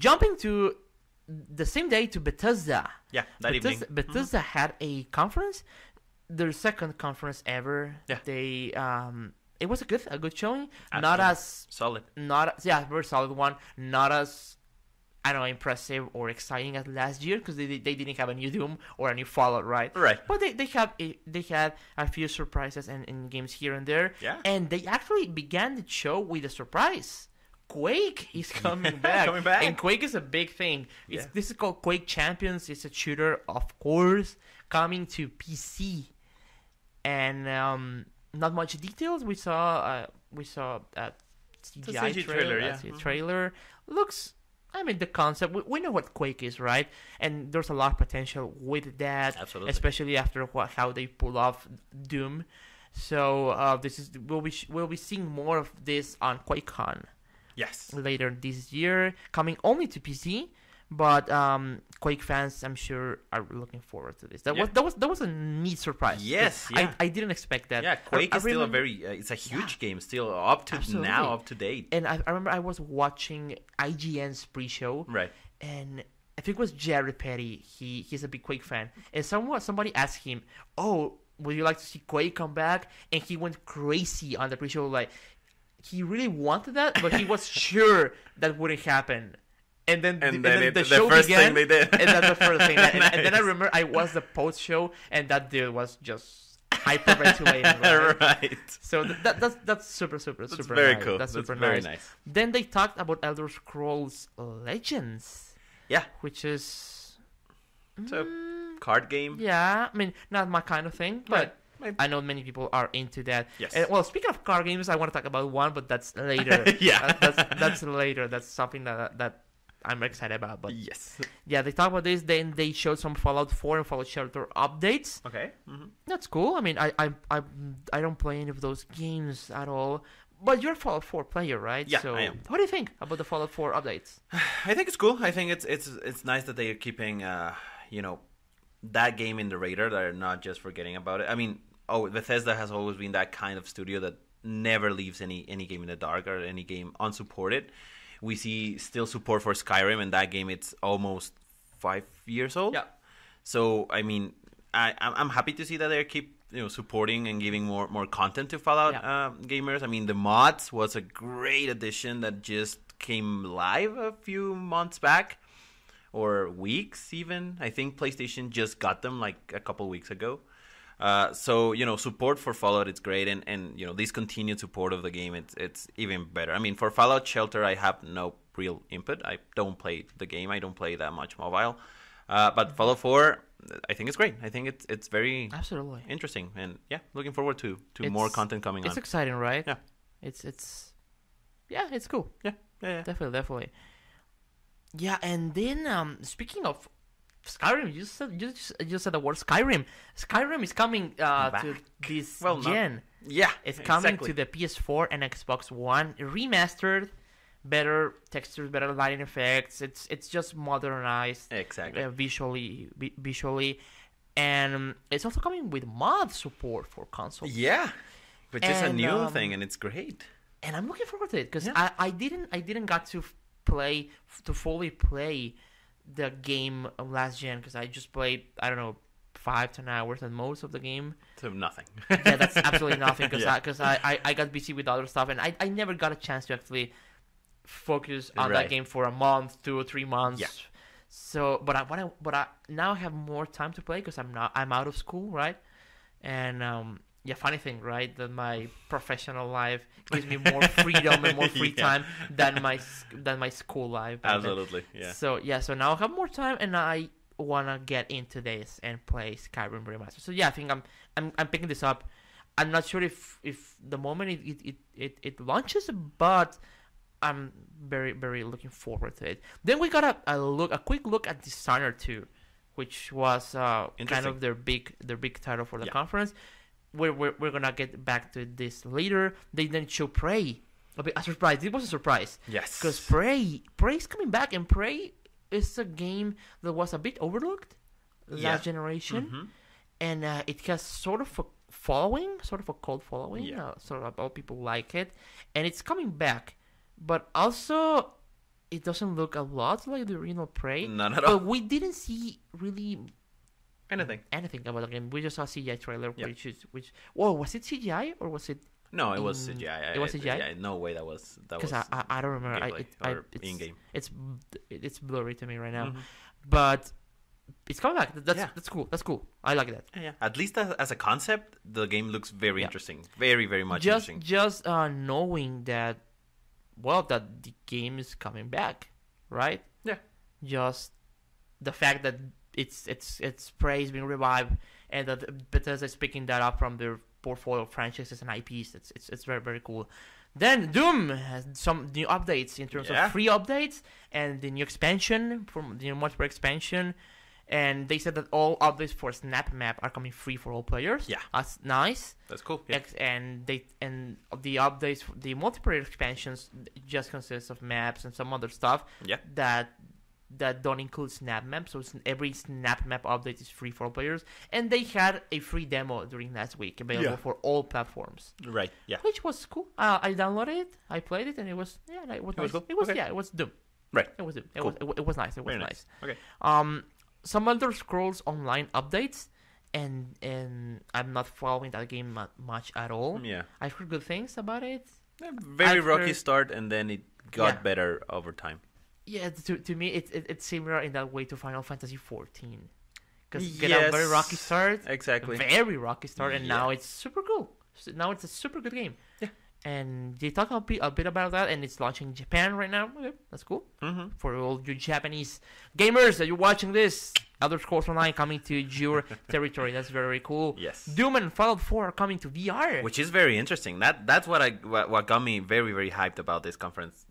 jumping to the same day to Bethesda. Yeah, that evening. Bethesda had a conference, their second conference ever. Yeah. They it was a good showing. Absolutely. Not as solid. Very solid one. Not as I don't know, impressive or exciting as last year because they didn't have a new Doom or a new Fallout, right? Right. But they had a few surprises and games here and there. Yeah. And they actually began the show with a surprise. Quake is coming back. Coming back. And Quake is a big thing. Yeah. This is called Quake Champions. It's a shooter, of course, coming to PC. And not much details. We saw a CGI trailer. Yeah. Trailer looks. I mean, the concept. We know what Quake is, right? And there's a lot of potential with that. Absolutely. Especially after how they pull off Doom. So we'll be seeing more of this on QuakeCon. Yes. Later this year, coming only to PC, but Quake fans, I'm sure, are looking forward to this. That was a neat surprise. Yes, yeah. I didn't expect that. Yeah, Quake is still a very it's a huge game, still up to date. And I remember I was watching IGN's pre-show, right? And I think it was Jared Petty. He's a big Quake fan, and somebody asked him, "Oh, would you like to see Quake come back?" And he went crazy on the pre-show, like. He really wanted that, but he was sure that wouldn't happen. And then the show first began, thing they did. And that's the first thing. Nice. And then I remember I was the post-show, and that dude was just hyperventilating. Right. So that's super very nice. cool. That's super very nice. nice. Then they talked about Elder Scrolls Legends. Yeah. Which is... It's a card game. Yeah. I mean, not my kind of thing, but... Right. I know many people are into that. Yes. And, well, speaking of card games, I want to talk about one, but that's later. Yeah. That's later. That's something that I'm excited about. But yes. Yeah, they talked about this. Then they showed some Fallout 4 and Fallout Shelter updates. Okay. Mm-hmm. That's cool. I mean, I don't play any of those games at all. But you're a Fallout 4 player, right? Yeah, so I am. What do you think about the Fallout 4 updates? I think it's cool. I think it's nice that they are keeping that game in the radar. They're not just forgetting about it. I mean. Bethesda has always been that kind of studio that never leaves any game in the dark or any game unsupported. We see still support for Skyrim, and that game it's almost 5 years old. Yeah. So I mean, I'm happy to see that they keep supporting and giving more content to Fallout gamers. I mean, the mods was a great addition that just came live a few months back, or weeks even. I think PlayStation just got them like a couple weeks ago. So support for Fallout it's great, and this continued support of the game it's even better. I mean, for Fallout Shelter I have no real input. I don't play the game. I don't play that much mobile. But Fallout 4 I think it's great. I think it's very absolutely interesting, and looking forward to more content coming on. It's exciting, right? Yeah. It's cool. Yeah. Definitely. Yeah, and then speaking of Skyrim, you said the word Skyrim. Skyrim is coming to this gen. Yeah, it's coming to the PS4 and Xbox One, remastered, better textures, better lighting effects. It's just modernized, exactly, visually, and it's also coming with mod support for consoles. Yeah, which is a new thing, and it's great. And I'm looking forward to it because I didn't got to fully play the game last gen because I just played 5-10 hours at most of the game. So nothing. Yeah, that's absolutely nothing because I got busy with other stuff, and I never got a chance to actually focus on that game for a month, 2 or 3 months. Yeah. So, but I now have more time to play because I'm out of school, right? And funny thing, right? That my professional life gives me more freedom and more free time than my school life. Absolutely, yeah. So now I have more time, and I wanna get into this and play Skyrim Remastered. So I think I'm picking this up. I'm not sure if the moment it launches, but I'm very very looking forward to it. Then we got a quick look at Dishonored 2, which was kind of their big title for the conference. We're gonna get back to this later. They then show Prey. A surprise. It was a surprise. Yes. Because Prey's coming back, and Prey is a game that was a bit overlooked last generation, and it has sort of a following, sort of a cult following. Sort of all people like it, and it's coming back. But also, it doesn't look a lot like the original Prey. Not at all. But we didn't see really Anything about the game. We just saw a CGI trailer, was it CGI or was it? No, it was CGI. It was CGI. No way that was Because I don't remember. It's in game. It's blurry to me right now, Mm-hmm. but it's coming back. That's cool. That's cool. I like that. Yeah. At least as a concept, the game looks very interesting. Very, very much interesting. Just knowing that, that the game is coming back, right? Yeah. Just the fact that it's Prey is being revived, and that Bethesda is picking that up from their portfolio of franchises and IPs. It's very, very cool. Then Doom has some new updates in terms of free updates and the new expansion from the multiplayer expansion. And they said that all updates for Snap Map are coming free for all players. Yeah, that's nice. That's cool. Yeah. And the updates, the multiplayer expansions, just consists of maps and some other stuff. Yeah. That don't include Snap Map. So every Snap Map update is free for all players. And they had a free demo during last week available for all platforms. Right. Yeah. Which was cool. I downloaded it. I played it, and it was it was nice. Cool? It was it was Doom. Right. It was Doom. It cool. was nice. It was Very nice. Okay. Some Elder Scrolls Online updates, and I'm not following that game much at all. Yeah. I've heard good things about it. Very rocky start, and then it got better over time. Yeah, to me, it's similar in that way to Final Fantasy 14. Because Yes. get a very rocky start. Exactly. Very rocky start, and now it's super cool. So now it's a super good game. Yeah. And they talk a bit about that, and it's launching in Japan right now. Okay, that's cool. Mm-hmm. For all you Japanese gamers that you're watching this, Elder Scrolls Online coming to your territory. That's very cool. Yes. Doom and Fallout 4 are coming to VR. Which is very interesting. That's what got me very, very hyped about this conference.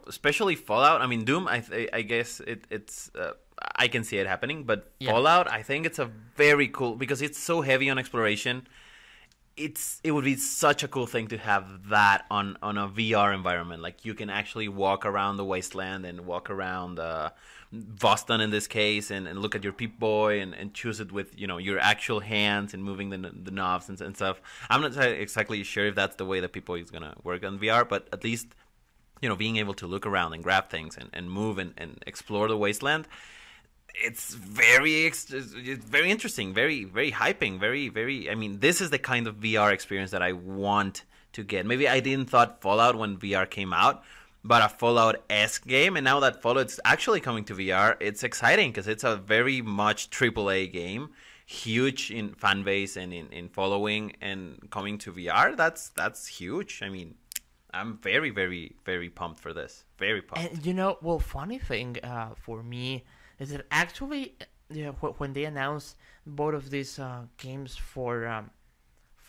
Especially Fallout. I mean, Doom. I guess it's. I can see it happening, but Fallout. I think it's a very cool because it's so heavy on exploration. It would be such a cool thing to have that on a VR environment. Like you can actually walk around the wasteland and walk around Boston in this case, and look at your Pip-Boy and choose it with your actual hands and moving the knobs and stuff. I'm not exactly sure if that's the way that Pip-Boy is gonna work on VR, but at least being able to look around and grab things and move and explore the wasteland. It's very interesting, very, very hyping, very, very. I mean, this is the kind of VR experience that I want to get. Maybe I didn't thought Fallout when VR came out, but a Fallout-esque game, and now that Fallout's actually coming to VR, it's exciting because it's a very much AAA game, huge in fan base and in following, and coming to VR. That's huge. I mean, I'm very, very, very pumped for this. Very pumped. And funny thing for me is that actually, when they announced both of these games for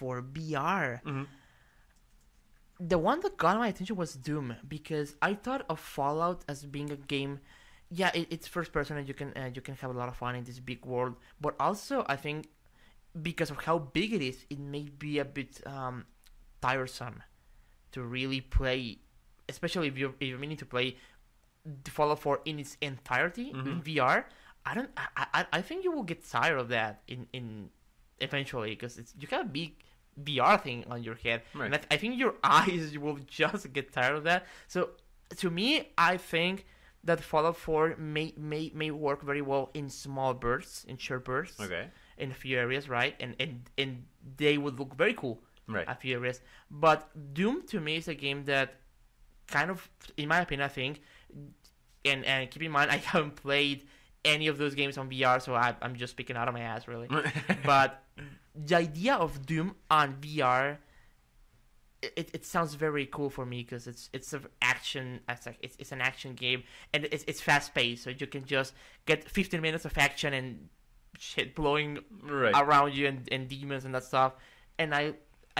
VR, Mm-hmm. the one that got my attention was Doom, because I thought of Fallout as being a game. Yeah, it's first person and you can have a lot of fun in this big world, but also I think because of how big it is, it may be a bit tiresome to really play, especially if you're meaning to play the Fallout 4 in its entirety in VR. I think you will get tired of that in eventually, because you have a big VR thing on your head, right. And I think your eyes will just get tired of that. So to me, I think that Fallout 4 may work very well in small bursts, in short bursts, Okay. in a few areas, right? And they would look very cool, Right. a few areas. But Doom to me is a game that kind of, in my opinion, I think, and keep in mind, I haven't played any of those games on VR, so I'm just speaking out of my ass, really. But the idea of Doom on VR, it sounds very cool for me, because it's an action. It's an action game, and it's fast paced, so you can just get 15 minutes of action and shit blowing around you and demons and that stuff. And I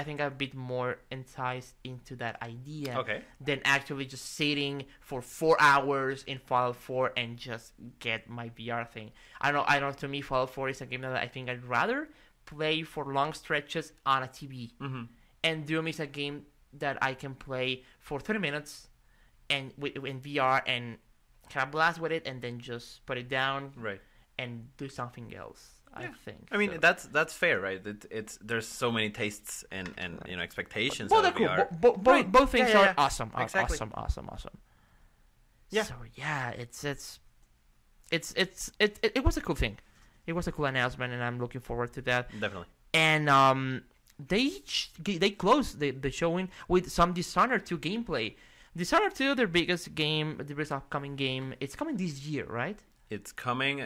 think I'm a bit more enticed into that idea than actually just sitting for 4 hours in Fallout 4 and just get my VR thing. I don't know. To me, Fallout 4 is a game that I think I'd rather play for long stretches on a TV. Mm-hmm. And Doom is a game that I can play for 30 minutes and in VR and have a blast with it, and then just put it down and do something else. I think. I mean, that's fair, right? It's there's so many tastes and expectations. Both are cool. Both things are awesome. Exactly. Awesome. Yeah. So yeah, it was a cool thing. It was a cool announcement, and I'm looking forward to that. Definitely. And they closed the showing with some Dishonored 2 gameplay. Dishonored 2, their biggest upcoming game. It's coming this year, right? It's coming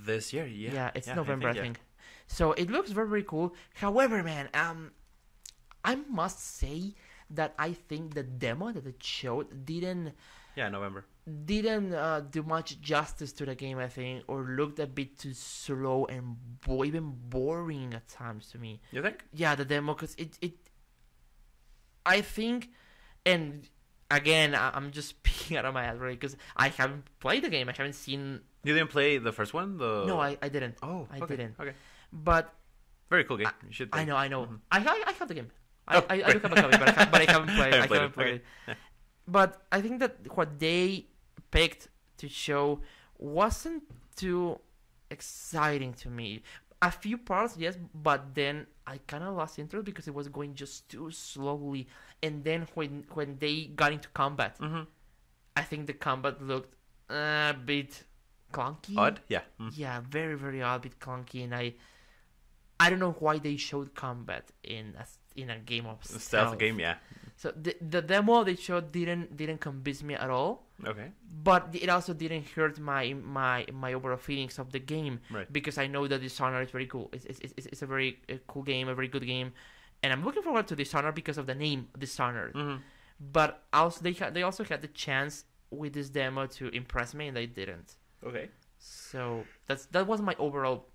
this year. Yeah. Yeah, it's Yeah, November, I think. So it looks very, very cool. However, man, I must say that I think the demo that it showed didn't November. do much justice to the game, I think, or looked a bit too slow and even boring at times to me. You think? Yeah, the demo, because I think, and again, I'm just speaking out of my head, right? Because I haven't played the game. I haven't seen. You didn't play the first one? No, I didn't. Oh, I okay. didn't. Okay. But very cool game. You should play. I know. Mm-hmm. I have the game. Oh, I do have a copy, but I haven't played. I haven't played it. Okay. But I think that what they picked to show wasn't too exciting to me. A few parts, yes, but then I kind of lost interest because it was going just too slowly. And then when they got into combat, I think the combat looked a bit clunky. Odd, yeah. Yeah, very, very odd, bit clunky, and I don't know why they showed combat in a game of Stealth game, yeah. So the demo they showed didn't convince me at all. Okay. But it also didn't hurt my overall feelings of the game, right? Because I know that Dishonored is very cool. It's a very cool game, a very good game, and I'm looking forward to Dishonored because of the name Dishonored. But also they also had the chance with this demo to impress me, and they didn't. Okay. So that was my overall.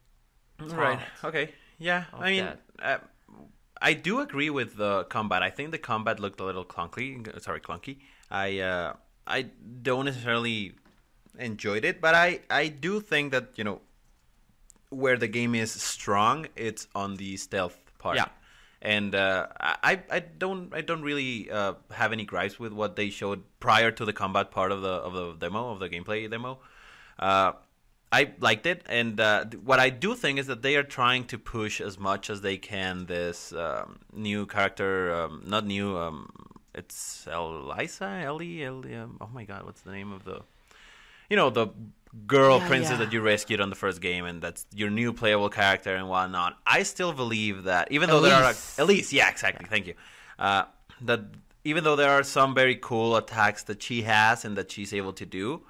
Right. Okay. Yeah. I mean, I do agree with the combat. I think the combat looked a little clunky. I don't necessarily enjoyed it, but I do think that, you know, where the game is strong, it's on the stealth part. Yeah. And I don't really have any gripes with what they showed prior to the combat part of the demo, of the gameplay demo. I liked it, and what I do think is that they are trying to push as much as they can this new character, not new, it's Ellie, oh my god, what's the name of the, you know, the girl princess that you rescued on the first game, and that's your new playable character and whatnot. I still believe that, even though there are Elise, yeah, exactly, thank you, that even though there are some very cool attacks that she has and that she's able to do,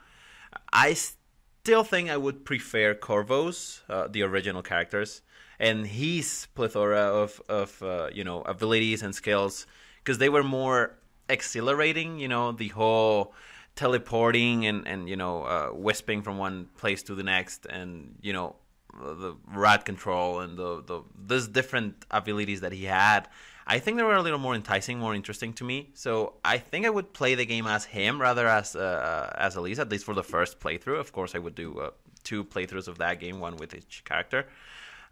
I still think I would prefer Corvo's, the original characters, and his plethora of you know, abilities and skills, because they were more exhilarating. You know, the whole teleporting and you know, wisping from one place to the next, and you know, the rat control and those different abilities that he had. I think they were a little more enticing, more interesting to me. So I think I would play the game as him rather as Elise, at least for the first playthrough. Of course, I would do 2 playthroughs of that game, one with each character.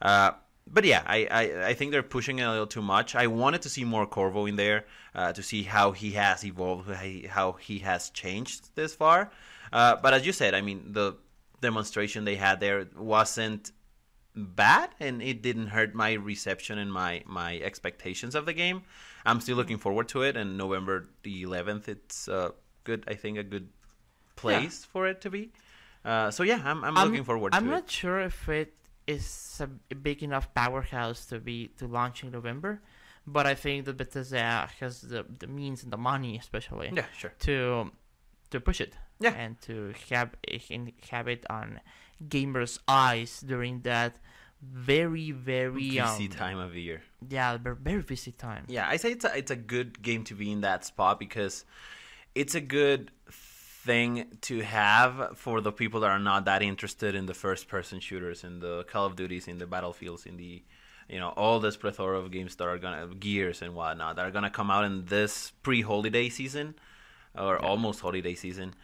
But yeah, I think they're pushing it a little too much. I wanted to see more Corvo in there, to see how he has evolved, how he has changed this far. But as you said, I mean, the demonstration they had there wasn't bad, and it didn't hurt my reception and my expectations of the game. I'm still looking forward to it, and November the 11th, it's good. I think a good place for it to be. So yeah, I'm looking forward to it. I'm not sure if it is a big enough powerhouse to launch in November, but I think that Bethesda has the means and the money, especially, to push it, and to have it on gamers' eyes during that very, very busy time of the year. Yeah, very busy time. Yeah, I say it's a good game to be in that spot, because it's a good thing to have for the people that are not that interested in the first-person shooters, in the Call of Duties, in the Battlefields, in the, you know, all this plethora of games that are gonna, Gears and whatnot, that are gonna come out in this pre-holiday season, or almost holiday season.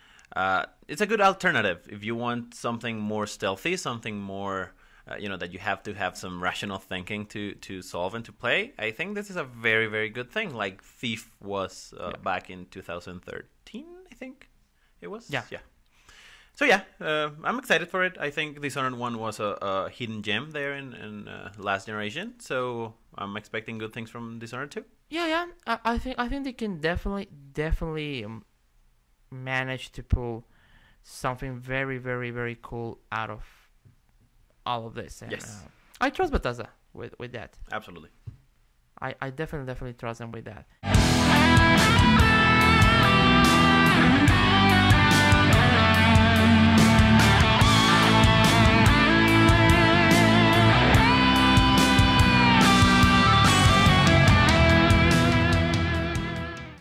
It's a good alternative if you want something more stealthy, something more, you know, that you have to have some rational thinking to solve and to play. I think this is a very, very good thing, like Thief was back in 2013, I think it was. Yeah. So yeah, I'm excited for it. I think Dishonored 1 was a hidden gem there in last generation, so I'm expecting good things from Dishonored 2. Yeah. I think they can definitely manage to pull something very, very, very cool out of all of this. And, Yes. I trust Bethesda with that. Absolutely. I definitely trust them with that.